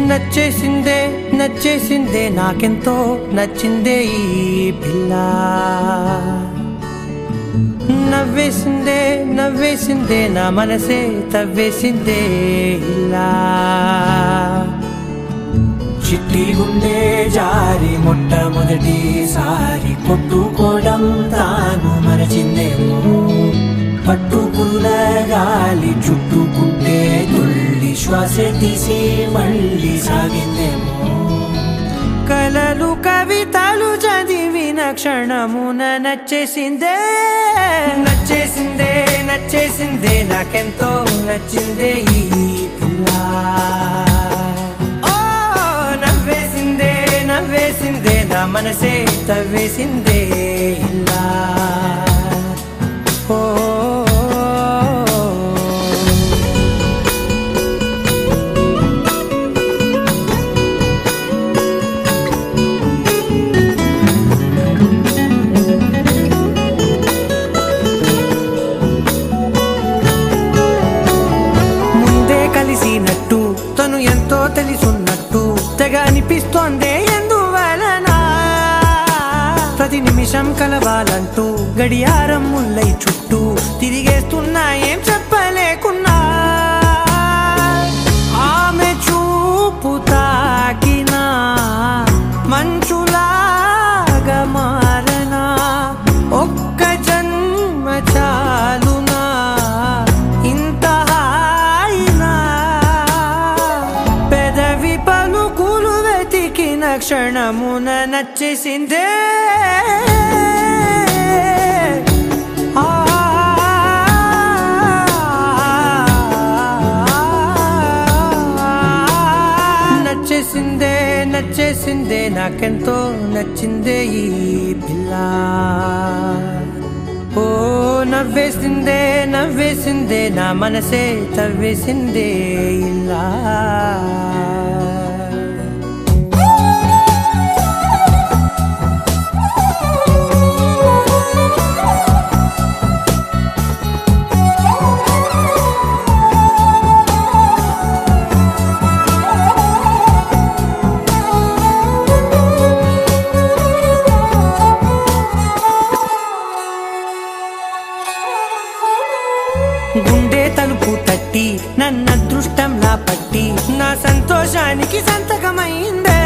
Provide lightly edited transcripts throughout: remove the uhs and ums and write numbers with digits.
నచ్చేసిందే నచ్చేసిందే నాకెంతో నచ్చిందే ఈ పిల్ల నవ్వేసిందే నవ్వేసిందే నా మనసే తవ్వేసిందే ఇలా చిట్టి గుండె జారి మొట్టమొదటిసారి కొట్టుకోవడం తాను మరచిందేమో పట్టుకున్న గాలి చుట్టుకుంటే తుళ్ళి శ్వాస తీసి మళ్ళీ సాగిందేమో కలలు కవితలు చదివిన క్షణమున నచ్చేసిందే నచ్చేసిందే నచ్చేసిందే నాకెంతో నచ్చిందే ఈ పిల్ల ఓ నవ్వేసిందే నవ్వేసిందే నా మనసే తవ్వేసిందే ఇలా ఓ కలిసినట్టు తను ఎంతో తెలుసున్నట్టు తెగ అనిపిస్తోందే ఎందువలన ప్రతి నిమిషం కలవాలంటూ గడియారం ముల్లై చుట్టూ తిరిగేస్తున్నా ఏం చెప్పలేకున్నా ఆమె చూపు తాకినా మంచులాగా మారనా ఒక్క జన్మ చాలునా ఇంత పలుకులు వెతికిన క్షణమున నచ్చేసిందే నచ్చేసిందే నచ్చేసిందే నాకెంతో నచ్చిందే ఈ పిల్ల ఓ నవ్వేసిందే నవ్వేసిందే నా మనసే తవ్వేసిందే ఇలా గుండె తలుపు తట్టి నన్న అదృష్టంలా పట్టి నా సంతోషానికి సంతకమైందే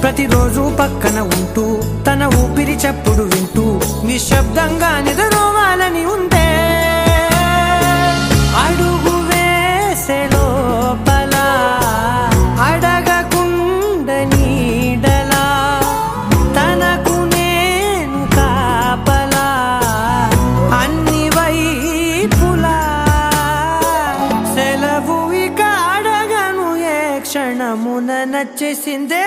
ప్రతిరోజు పక్కన ఉంటూ తన ఊపిరి చప్పుడు వింటూ నిశ్శబ్దంగా నిద్రోవాలని ఉందే అడుగు వేసే లోపల అడగకుండ నీడలా తనకు నేను కాపలా అన్ని వైపులా సెలవు ఇక అడగను ఏ క్షణమున నచ్చేసిందే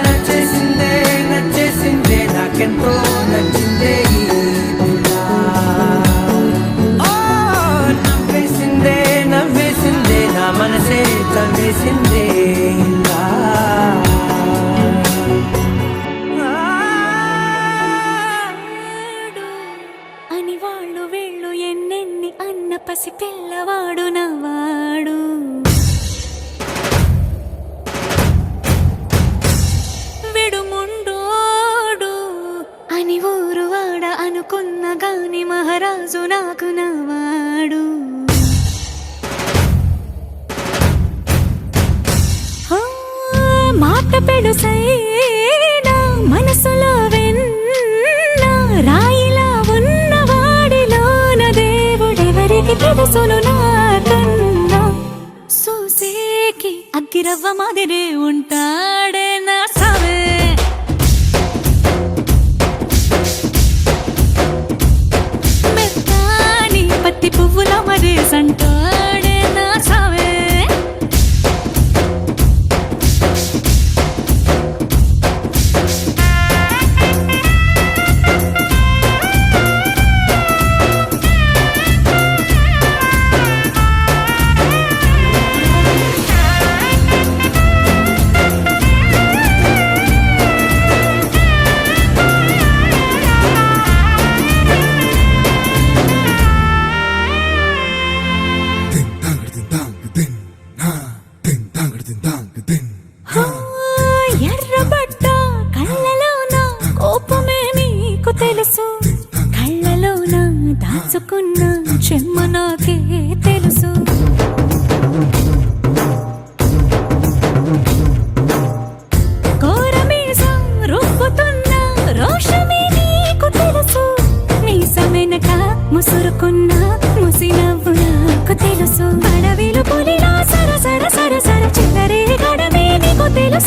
నచ్చేసిందే నచ్చేసిందే నాకెంతో నచ్చిందే ఈ పిల్ల ఓ నవ్వేసిందే నవ్వేసిందే నా మనసే తవ్వేసిందే ఇలా అని వాళ్ళు వీళ్ళు ఎన్నెన్ని అన్న పసి పిల్లవాడు నవ్వాడు విడుముండోడు అని ఊరు వాడ అనుకున్న గాని మహారాజు నాకు నవ్వాడు మాట పెడుసైనా మనసులో వెన్న రాయిలా ఉన్నవాడిలోన దేవుడెవరికి తెలుసును నాకన్నా సూసేకి అగ్గిరవ్వ మాదిరే ఉంటాడే నా సావే మెత్తాని పత్తి పువ్వుల మరేసంటాడే నా సావే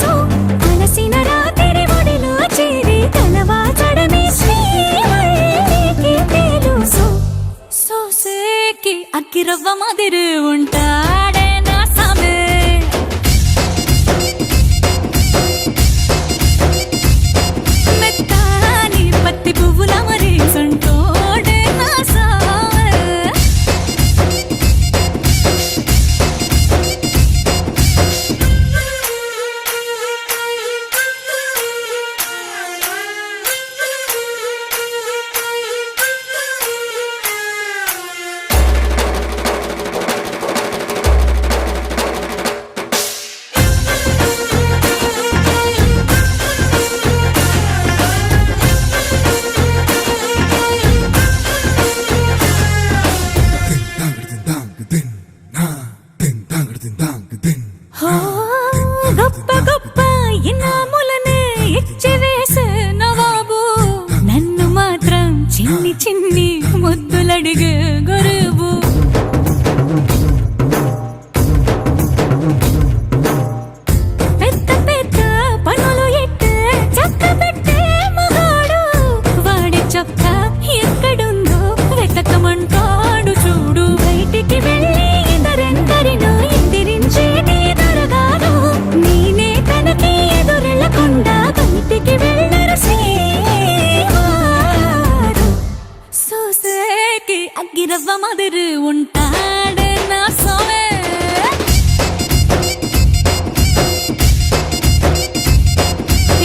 సో అలసిన రాత్రి ఒడిలో చేరి కలవాచడమే శ్రీవల్లికి తెలుసు సోసేకి అక్కిరవ్వ మాదిరి ఉంటాడే నా సామే మెత్తాని పత్తి పువ్వుల మరి సంటోడే నా సామే గొప్ప గొప్ప ఇనాములనే ఇచ్చివేసే నవాబు నన్ను మాత్రం చిన్ని చిన్ని ముద్దులడిగే గురువు పెద్ద పెద్ద పనులు ఎట్టే చక్క పెట్టే మగాడు వాడి చొక్క ఎక్కడుందో వెతకమంటాడు చూడు బయటికి వెళ్ళి ఇద్దరెందరినో ఎదిరించేది దొరగాడు నేనే తనకి ఎదురెళ్ళకుండా బయటికి వెళ్ళరు శ్రీవారు సోసేకి అగ్గిరవ్వ మాదిరి ఉంటాడే నా సోమే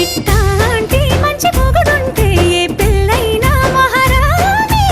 ఇట్టాంటి మంచి మొగుడుంటే ఏ పెళ్ళైనా మహారాణి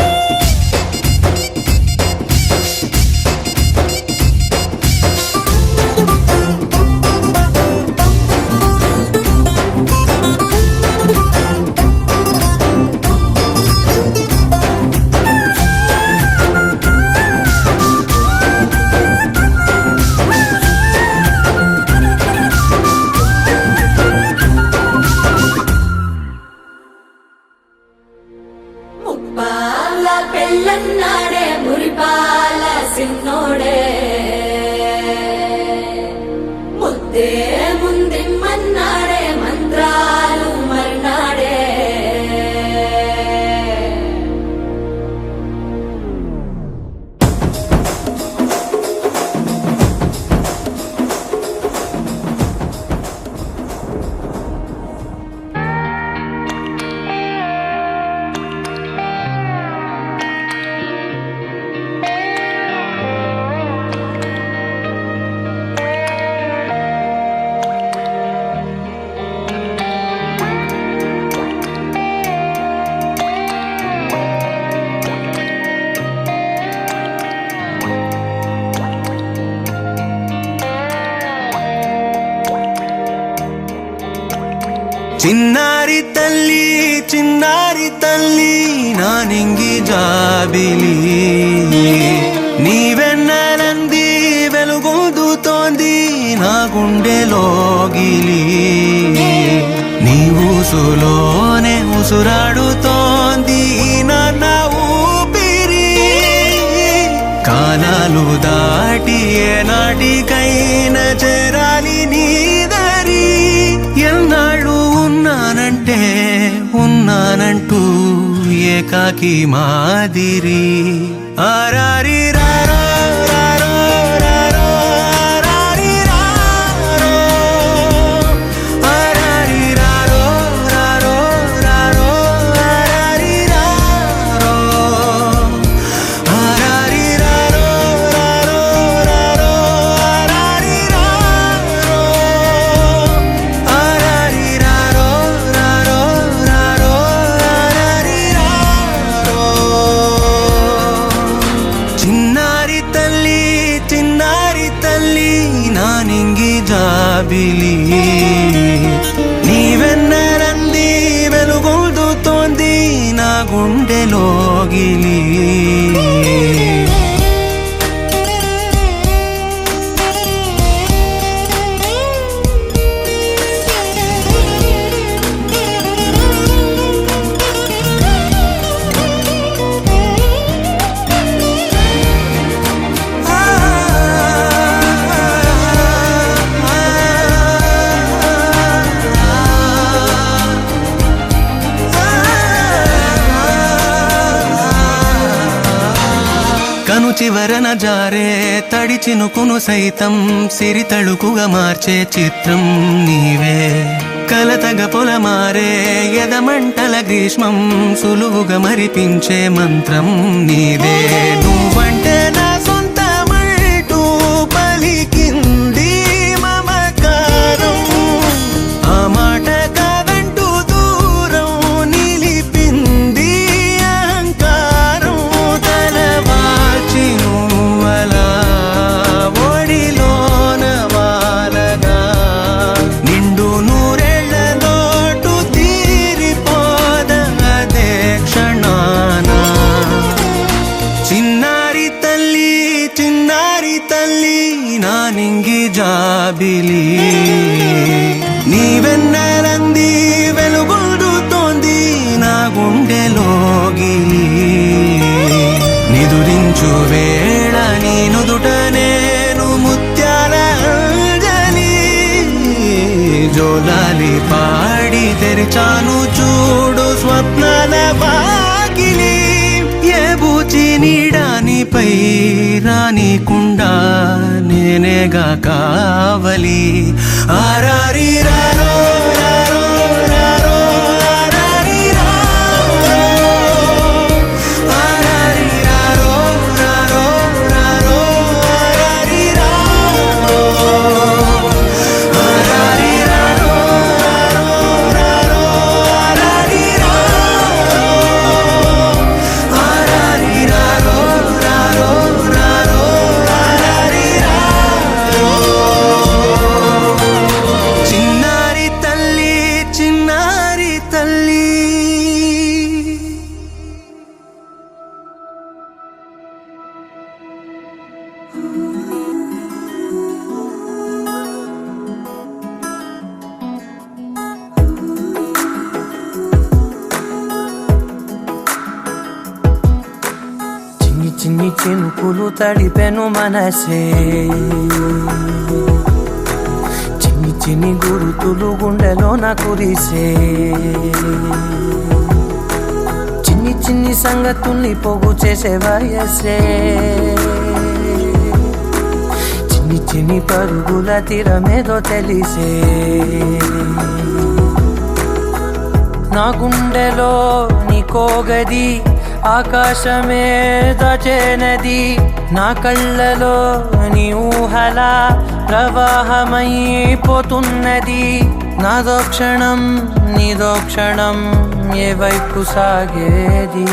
ముప్పాల పెళ్ళన్నాడే మురిపాల సిన్నోడే ముద్దే ముందిమ్మన్నాడే మంత్రాలు మర్నాడే చిన్నారి తల్లి నా నింగి జాబిలి నీవెన్నెలంది వెలుగొందుతోంది నా గుండెలోగిలి నీ ఊసులోనే ఉసురాడుతోంది నా ఊపిరి కాలాలు దాటి ఏనాటికైనా చేరాలి నీ దరి ఎన్నాళ్ళు ఉన్నానంటూ ఏకాకి మాదిరి ఆరారి రారో రారో రారో ఆరారి రారో ఆరారి రారో రారో రారో ఆరారి రారో ఆరారి రారో రారో రారో ఆరారి రారో ఆరారి రారో రారో రారో ఆరారి రారో చిన్నారి తల్లి నా నింగి జాబిలి నీవెన్నెలంది వెలుగొందుతోంది నా గుండెలోగిలి చివరన జారే తడి చినుకును సైతం సిరి తళుకుగా మార్చే చిత్రం నీవే కలతగ పొలమారే ఎదమంటల గ్రీష్మం సులువుగా మరిపించే మంత్రం నీదే నువ్వంటే నా సొంతమంటూ పలికింది మమకారం ఆ మాట కాదంటూ దూరం నిలిపింది అహంకారం తలవాల్చి నువ్వలా ఒడిలోన వాలగా నిండు నూరేళ్ల లోటు తీరిపోదదే క్షణానా చిన్నారి తల్లి నా నింగి జాబిలి నీవెన్నెలంది వెలుగొందుతోంది నా గుండెలోగిలి నిదురించు వేళ నీ నుదుట నేను ముత్యాల అంజలి జోలాలి పాడి తెరిచాను చూడు స్వప్నాల వాకిలి ఏ బూచి నీడానిపై రానికుండా నేనేగా కావలి ఆరారి రారో రారో రారో ఆరారి రారో ఆరారి రారో రారో రారో ఆరారి రారో ఆరారి రారో రారో ఆరారి రారో ఆరారి రారో రారో రారో ఆరారి రారో చిన్నారి తల్లి చిన్ని చిన్ని చినుకులు తడిపెను మనసే చిన్ని చిన్ని గురుతులు గుండెలోన కురిసే చిన్ని చిన్ని సంగతుల్ని పోగు చేసే వయసే చిన్ని చిన్ని పరుగుల తీరమేదో తెలిసే నా గుండెలో నీకోగది ఆకాశమే దాచేనది నా కళ్ళలో నీ ఊహలా ప్రవాహమైపోతున్నది నాదో క్షణం నీదో క్షణం ఏ వైపు సాగేది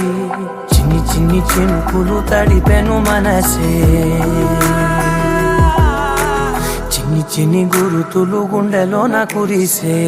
చిన్ని చిన్ని చినుకులు తడిపెను మనసే చిన్ని చిన్ని గురుతులు గుండెలోన కురిసే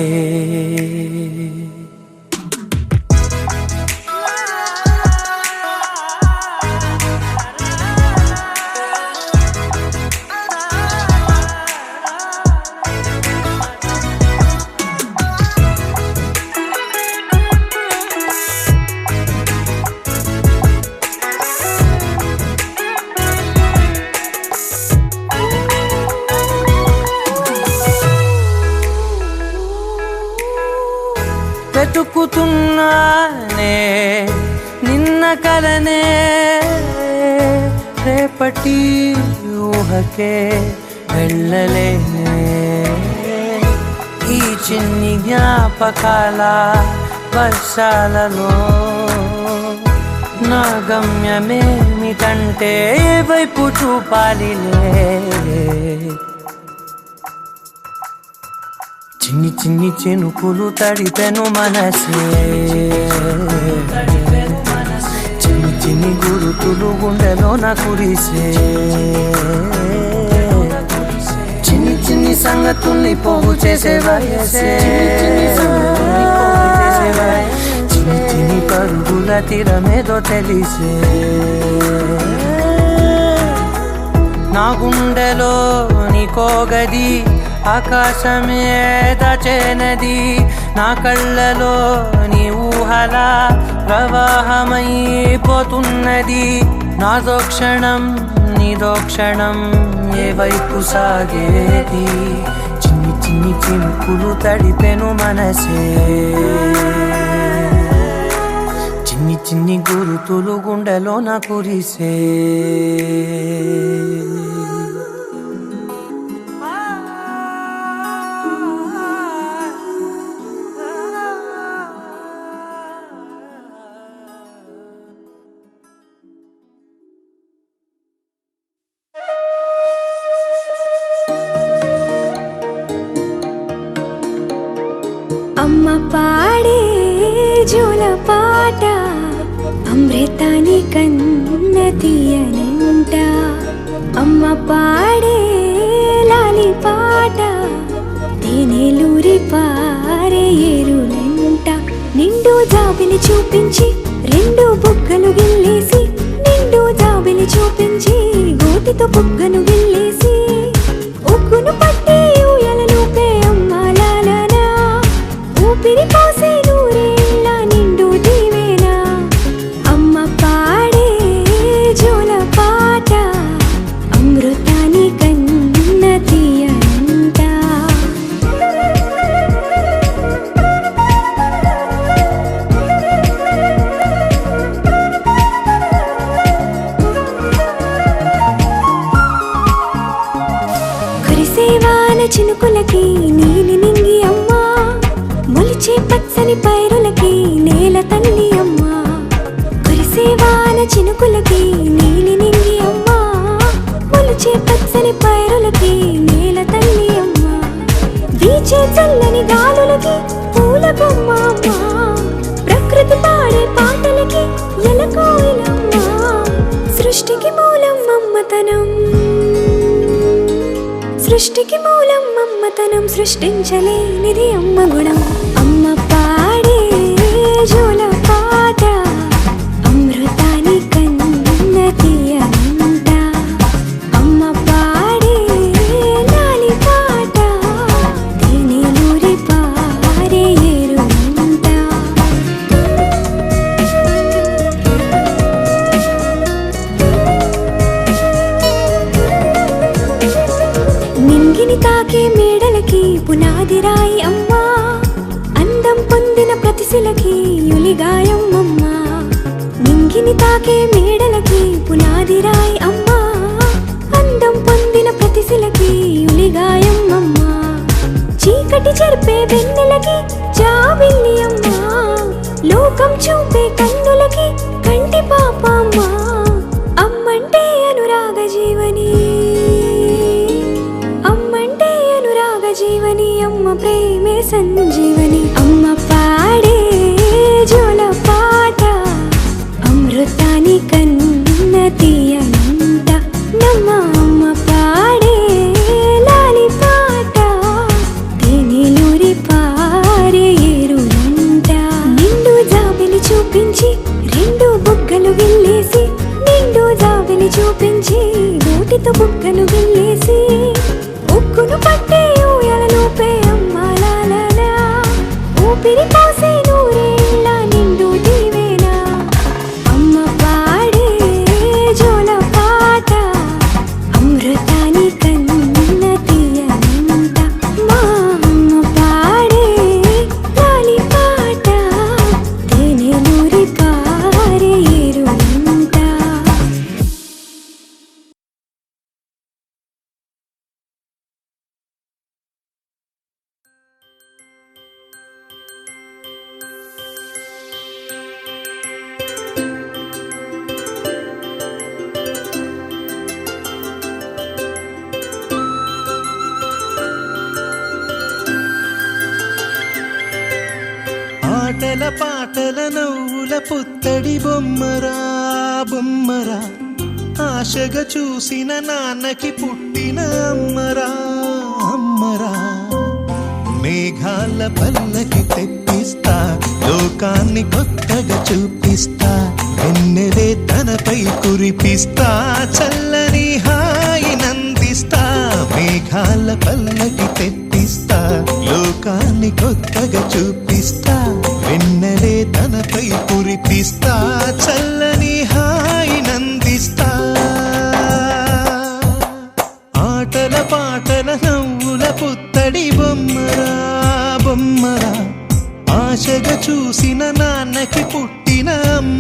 వెతుకుతున్నానే నిన్న కలనే రేపటి ఊహకే వెళ్ళలేనే ఈ చిన్ని జ్ఞాపకాల వర్షాలలో నా గమ్యమేమిటంటే ఏ వైపు చూపాలిలే చిన్ని చిన్ని చినుకులు తడిపెను మనసే చిన్ని చిన్ని గురుతులు గుండెలోన కురిసే చిన్ని చిన్ని సంగతుల్ని పోగు చేసే వయసే చిన్ని చిన్ని పరుగుల తీరమేదో తెలిసే నా గుండెలో నీకోగది ఆకాశమే దాచేనది నా కళ్ళలో నీ ఊహలా ప్రవాహమైపోతున్నది నాదో క్షణం నీదో క్షణం ఏ వైపు సాగేది చిన్ని చిన్ని చినుకులు తడిపెను మనసే చిన్ని చిన్ని గురుతులు గుండెలో నా కురిసే అమ్మ పాడే జోల పాట అమృతాని కన్న తీయనంట అమ్మ పాడే లాలి పాట తేనెలూరి పారే ఏరులంట నిండు జాబిలి చూపించి రెండు బుగ్గలు గిల్లేసి నిండు జాబిలి చూపించి గోటితో బుగ్గను గిల్లేసి ఉగ్గును పట్టి ఊయలలోపే అమ్మ లాలనా ఊపిరి పోసే నూరేళ్ళ నిండు దీవేనా అమ్మ పాడే జోల పాట అమృతాని కన్న తీయంట కురిసేవాన చినుకులకి నీలి నింగి అమ్మా మొలిచే పచ్చని పైరులకి నేల తల్లి అమ్మా కురిసేవాన చినుకులకి నీలి నింగి అమ్మా మొలిచే పచ్చని పైరులకి నేల తల్లి అమ్మా వీచే చల్లని గాలులకి పూల బొమ్మ అమ్మా ప్రకృతి పాడే పాటలకి ఎలకోయిలమ్మా సృష్టికి మూలం మమ్మతనం సృష్టికి మూలం మమ్మతనం సృష్టించలేనిది అమ్మ గుణం అమ్మ పాడే జోల పాట అమృతాని కన్న తీయనంట అమ్మ పాడే లాలి పాట తేనెలూరి పారే ఏరులంట నింగిని తాకే మేడలకి పునాది రాయి అమ్మా అందం పొందిన ప్రతిశిలకి యులిగాయం అమ్మా నింగిని తాకే మేడలకి పునాది రాయి అమ్మా అందం పొందిన ప్రతిశిలకి యులిగాయం అమ్మా చీకటి చెరిపే వెన్నెలకి జాబిల్లి అమ్మా లోకం చూపే కన్నులకి కంటి పాప అమ్మా అమ్మంటే అనురాగ జీవని అమ్మంటే అనురాగ జీవని అమ్మ ప్రేమే సంజీవని అమ్మ పాడే జోల పాట అమృతాని కన్న తీయనంట నమ్మ అమ్మ పాడే లాలి పాట తేనెలూరి పారే ఏరులంట నిండు జాబిలి చూపించి రెండు బుగ్గలు గిల్లేసి నిండు జాబిలి చూపించి నోటితో బుగ్గను గిల్లేసి ఉక్కును పట్టే ఊయలలోపే అమ్మ లాలనా ఊపిరి పోసే నూరేళ్ళ నిండు దీవేనా అమ్మ పాడే జోల పాట అమృతాని కన్న తీయనంట మా అమ్మ పాడే లాలి పాట తేనెలూరి పారే ఏరులంట ఆటల పాటల నవ్వుల పుత్తడి బొమ్మరా బొమ్మరా ఆశగా చూసిన నాన్నకి పుట్టిన అమ్మరా అమ్మరా మేఘాల పల్లకి తెప్పిస్తా లోకాన్ని కొత్తగా చూపిస్తా వెన్నెలే తనపై కురిపిస్తా చల్లని హాయి నందిస్తా మేఘాల పల్లకి తెప్పిస్తా లోకాన్ని కొత్తగా చూపిస్తా వెన్నెలే తనపై కురిపిస్తా చల్లని హాయి నందిస్తా ఆటల పాటల నవ్వుల పుత్తడి బొమ్మరా బొమ్మరా ఆశగా చూసిన నాన్నకి పుట్టిన అమ్మ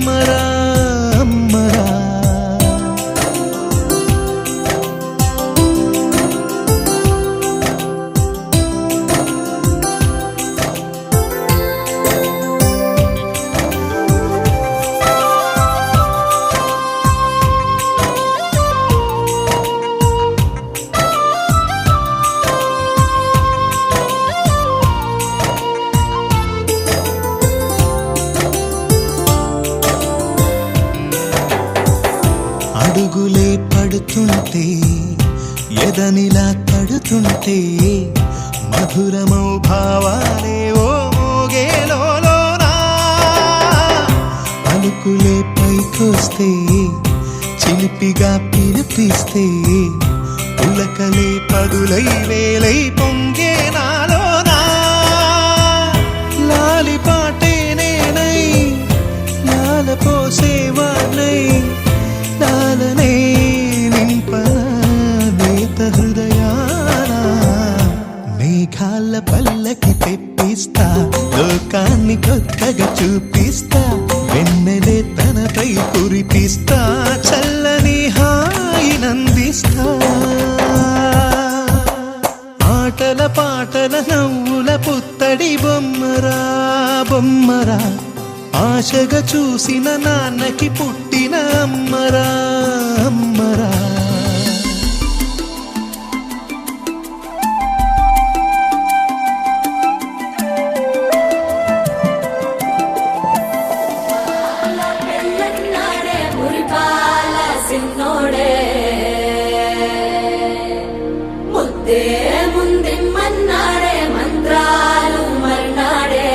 పడుతుంటే మధురమౌ భావాలే ఓ మోగేలోనా పలుకులే పైకొస్తే చిలిపిగా పిలిపిస్తే పులకలే పదులై వేలై పొంగే నాలోనా లాలి పాటే నేనై లాల పోసేవాణ్ణై లాలనే నింపనేత హృదయాన మేఘాల పల్లకి తెప్పిస్తా లోకాన్ని కొత్తగా చూపిస్తా వెన్నెలే తనపై కురిపిస్తా చల్లని హాయినందిస్తా ఆటల పాటల నవ్వుల పుత్తడి బొమ్మరా బొమ్మరా ఆశగా చూసిన నాన్నకి పుట్టిన అమ్మరా అమ్మరా పెళ్ళన్నాడే మురిపాల సిన్నోడే ముద్దే ముందిమ్మన్నాడే మంత్రాలు మర్నాడే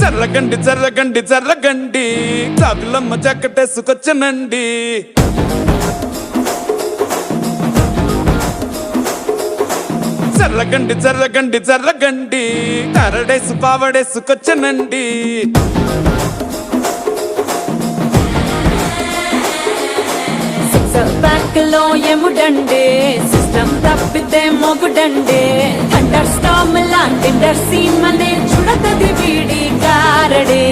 జర్రగండి జర్రగండి జర్రగండి చాకులమ్మ జక్కటేసుకొచ్చనండి జర్రగండి జర్రగండి జర్రగండి కరడేసు పావడేసుకొచ్చనండి బ్యాక్ లో ఎముడండే సిస్టమ్ తప్పితే మొగుడండే థండర్ స్టామ్ లాంటి సీన్ అనే చూడతది వీడి గారడే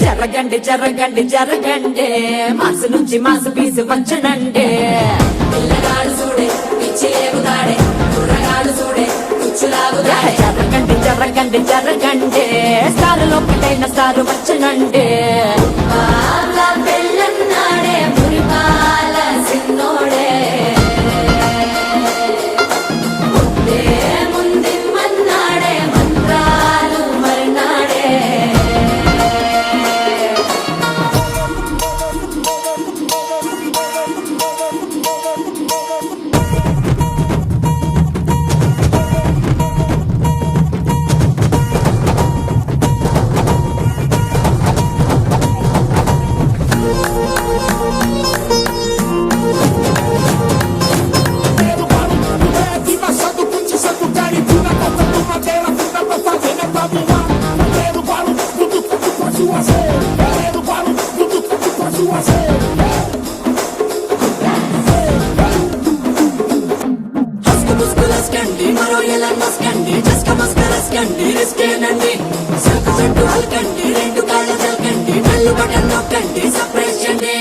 జరగండి జరగండి జరగండే మాసు నుంచి మాసు పీసు వంచనండే పిల్లగాడు చూడే పిచ్చి లేగుతాడే కుర్రగాడు చూడే కుచ్చులాగుతాడే జరగండి జరగండి జరగండే స్టారులో ఒకటైన స్టారు వచ్చనండే పాల పెళ్ళన్నాడే మురిపాల సిన్నోడే ముద్దే ముందిమ్మన్నాడే మంత్రాలు మర్నాడే మరో ఎలా మస్కండి జస్క మస్కరస్కండి రిస్కేనండి సరుకు చుట్టూ అల్కండి రెండు కాళ్ళ జల్కండి నల్లు బటన్ నొక్కండి సర్ప్రైజ్ చేయండి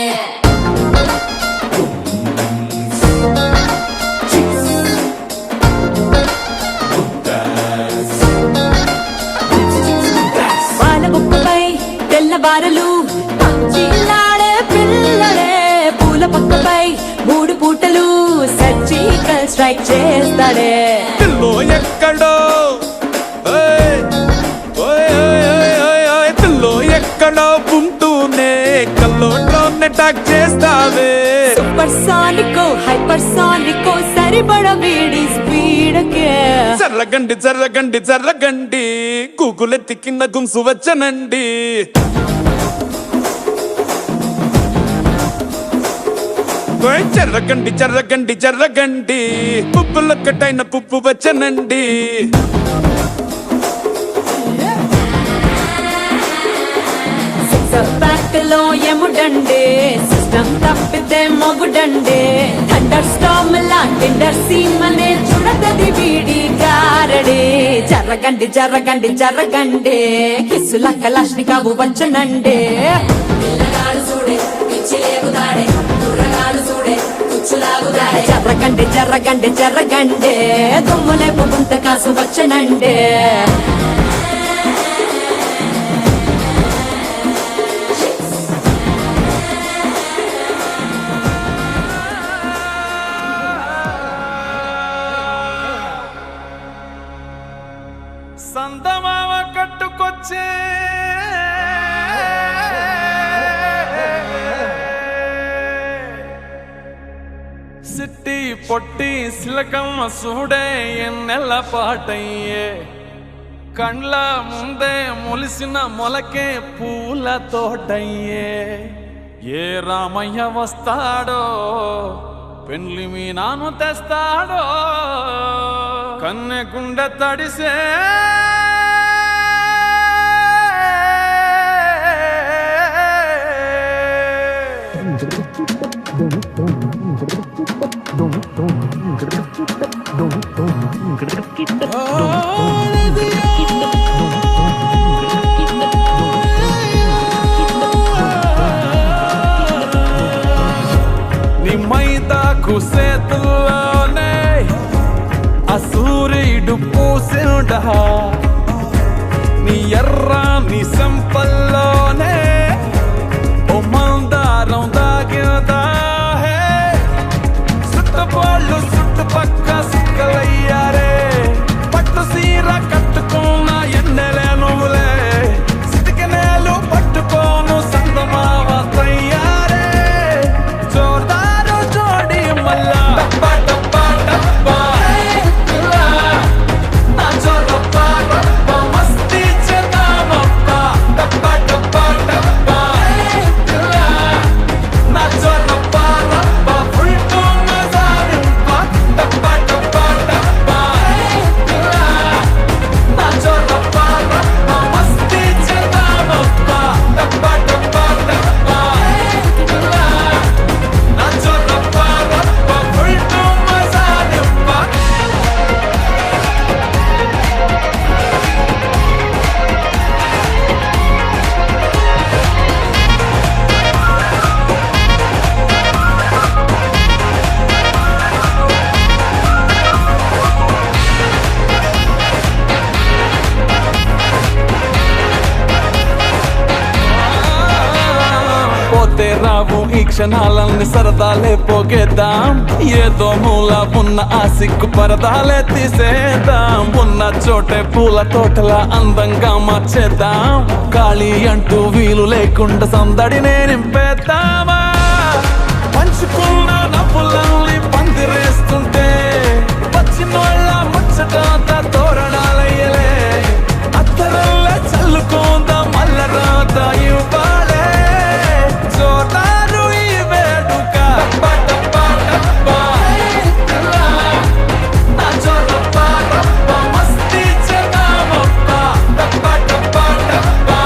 పాల బుక్కపై తెల్లవారలు చిల్లాడే పిల్లడే పూల పక్కపై మూడు పూటలు సర్జికల్ స్ట్రైక్ చేస్తాడే పిల్లో ఎక్కడో ఓయ్, ఓయ్, ఓయ్, ఓయ్, ఓయ్, ఓయ్, పిల్లో ఎక్కడో ఉంటూనే కల్లోట్లోనే టాక్ చేస్తావే సూపర్ సానికో హైపర్ సానికో సరిపడ వీడి స్పీడ్కే జర్రగండి జర్రగండి జర్రగండి కూకులెత్తి కింద గుంసు వచ్చనండి ఓయ్ జర్రగండి జర్రగండి జర్రగండి పుప్పులొక్కటైన పుప్పు వచ్చనండి బ్యాక్ లో ఎముడండే సిస్టమ్ తప్పితే మొగుడండే థండర్ స్టామ్ లాంటి సీన్ అనే చూడతది వీడి గారడే జరగండి జరగండి జరగండి కిస్సుల కలాష్ని కావు వచ్చనండే పిల్లగాడు చూడే పిచ్చి లేగుతాడే కుర్రగాడు చూడే కుచ్చులాగుతాడే జరగండి జరగండి జరగండి దుమ్ములేపు గుంత కాసు వచ్చనండే పొట్టి సిలకమ్మ సూడే ఎన్నెల్ల పాటయ్యే కండ్ల ముందే మొలిసిన మొలకే పూల తోటయ్యే ఏ రామయ్య వస్తాడో పెండ్లి మీ నాను తెస్తాడో కన్నె గుండె తడిసే నీ మైదాకు సేతుల్లోనే ఆ సూర్యుడు పూసిండా నీ ఎర్ర నీ సంపల్లోనే ఓ మందారం దాగిందా చుట్టుపాళ్ళు చుట్టుపక్క సిక్కలయ్యారే పట్టు సీర కట్టుకున్న ఎన్నెలే నువ్వులే సిటికనేలు పట్టుకోను సందమావ తయ్యారే జోర్దారు జోడి మల్లా డబ్బా డబ్బా డబ్బా నా జోరబ్బా డబ్బా మస్తీ చేద్దామబ్బా డబ్బా డబ్బా డబ్బా నా జోరబ్బా డబ్బా ఫుల్ టు మజారింపా డబ్బా డబ్బా డబ్బా నా జోరబ్బా డబ్బా మస్తీ చేద్దామబ్బా డబ్బా డబ్బా డబ్బా నా జోరబ్బా డబ్బా ఫుల్ టు మజారింపా పోతే రావు ఈ క్షణాలన్నీ సరదాలే పోగేద్దాం ఏదో మూల ఉన్న ఆ సిగ్గు పరదాలే తీసేద్దాం ఉన్న చోటే పూల తోటల అందంగా మార్చేద్దాం ఖాళీ అంటూ వీలు లేకుండా సందడినే నింపేద్దామా పంచుకున్న నవ్వులన్నీ పందిరేస్తుంటే వచ్చినోళ్ళ ముచ్చట తోరణాలయ్యలే అత్తరల్లే చల్లుకుందాం మల్ల రాత ఇవ్వాలే జోతారు ఈ వేడుక డబ్బా డబ్బా డబ్బా నా జోరబ్బా డబ్బా మస్తీ చేద్దామబ్బా డబ్బా డబ్బా డబ్బా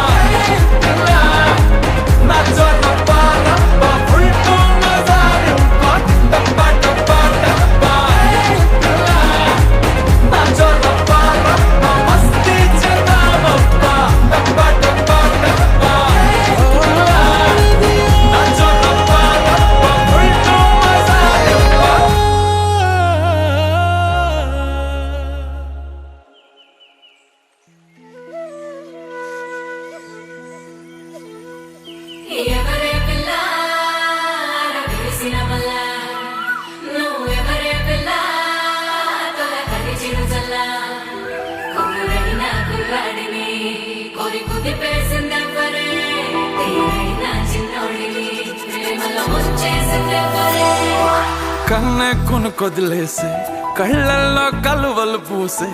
నా జోరబ్బా డబ్బా ఫుల్ టు మజారింపా డబ్బా డబ్బా డబ్బా నా జోరబ్బా డబ్బా మస్తీ చేద్దామబ్బా డబ్బా డబ్బా డబ్బా నా జోరబ్బా డబ్బా ఫుల్ టు మజారింపా ఎవరే పిల్ల రవిసిన వల్ల నువ్వెవరే పిల్ల తొలకరి చిరుజల్ల కొడురైన కుర్రాడిని కొరి కుదిపేసిందెవ్వరే తీరైన చిన్నోడిని ప్రేమలో ముంచేసిందెవ్వరే కన్నె కొదిలేసే కళ్ళల్లో కలువలు పూసే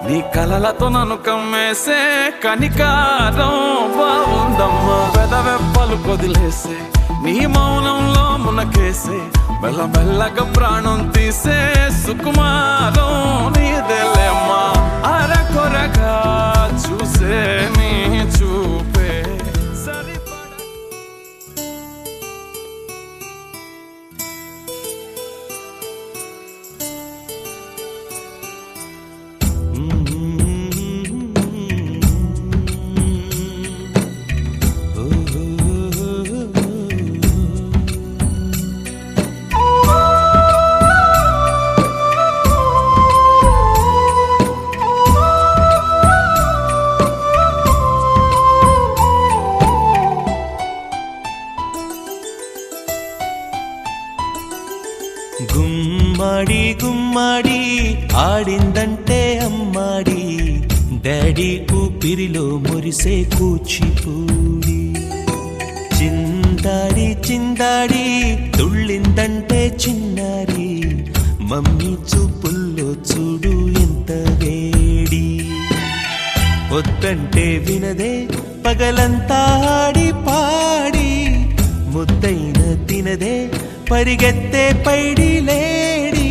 నీ కలలతో నన్ను కమ్మేసే కనికారం బాగుందమ్మా పెదవెప్పలు కొదిలేసే నీ మౌనంలో మునకేసే మెల్లమెల్లగా ప్రాణం తీసే సుకుమారం నీదేలేమ్మా అరకొరగా చూసే నీ చూపే సరిపడ గుమ్మడి గుమ్మడి ఆడిందంటే అమ్మాడి డాడీ ఊపిరిలో మురిసే కూచిపూడి చిందాడి చిందాడి తుళ్ళిందంటే చిన్నారి మమ్మీ చూపుల్లో చూడు ఎంత వేడి వద్దంటే వినదే పగలంతా ఆడి పాడి ముద్దైన తినదే పరిగెత్తే పైడి లేడి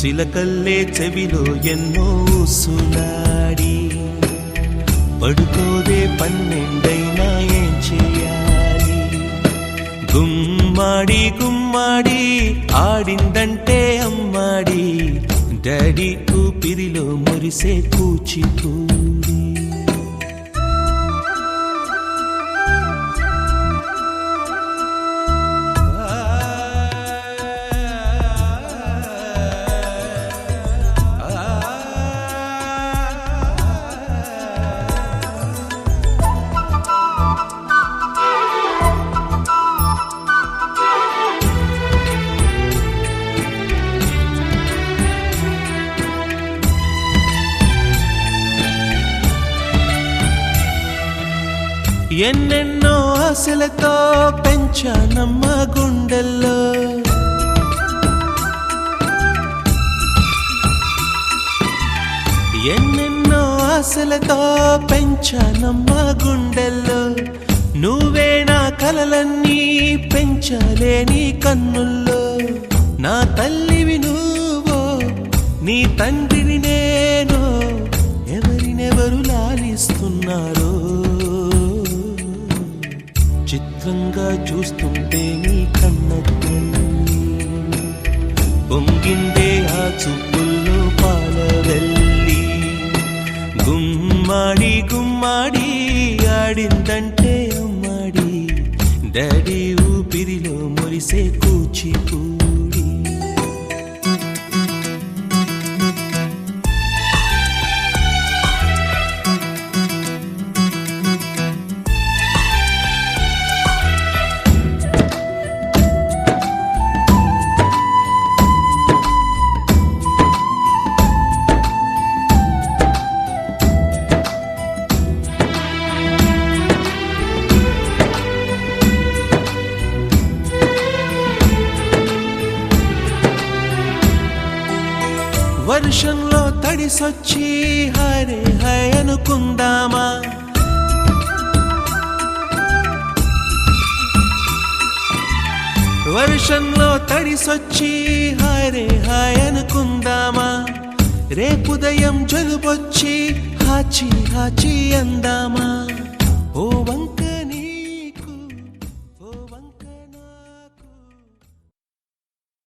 చిలకల్లే చెవిలో ఎన్నో సులాడి పడుకోదే పన్నెండైనా ఏం చేయాలి గుమ్మాడి గుమ్మాడి ఆడిందంటే అమ్మాడి డాడీ ఊపిరిలో మురిసే కూచిపూడి ఎన్నెన్నో ఆశలతో పెంచానమ్మ గుండెల్లో ఎన్నెన్నో ఆశలతో పెంచానమ్మ గుండెల్లో నువ్వే నా కలలన్నీ పెంచలేని కన్నుల్లో నా తల్లివి నువ్వో నీ తండ్రిని నేను ఎవరినెవరు లాలిస్తున్నారో చిత్రంగా చూస్తుంటే నీ కన్న పొంగిందే ఆ చూపుల్లో పాలవెల్లి గుమ్మాడి గుమ్మాడి ఆడిందంటే అమ్మాడి డాడీ ఊపిరిలో మురిసే కూచిపూడి వర్షంలో తడిసొచ్చి హరే హై అనుకుందామా వర్షంలో తడిసొచ్చి హరే హై అనుకుందామా రేపుదయం జలుబొచ్చి హాచి హాచి అందామా ఓ వంక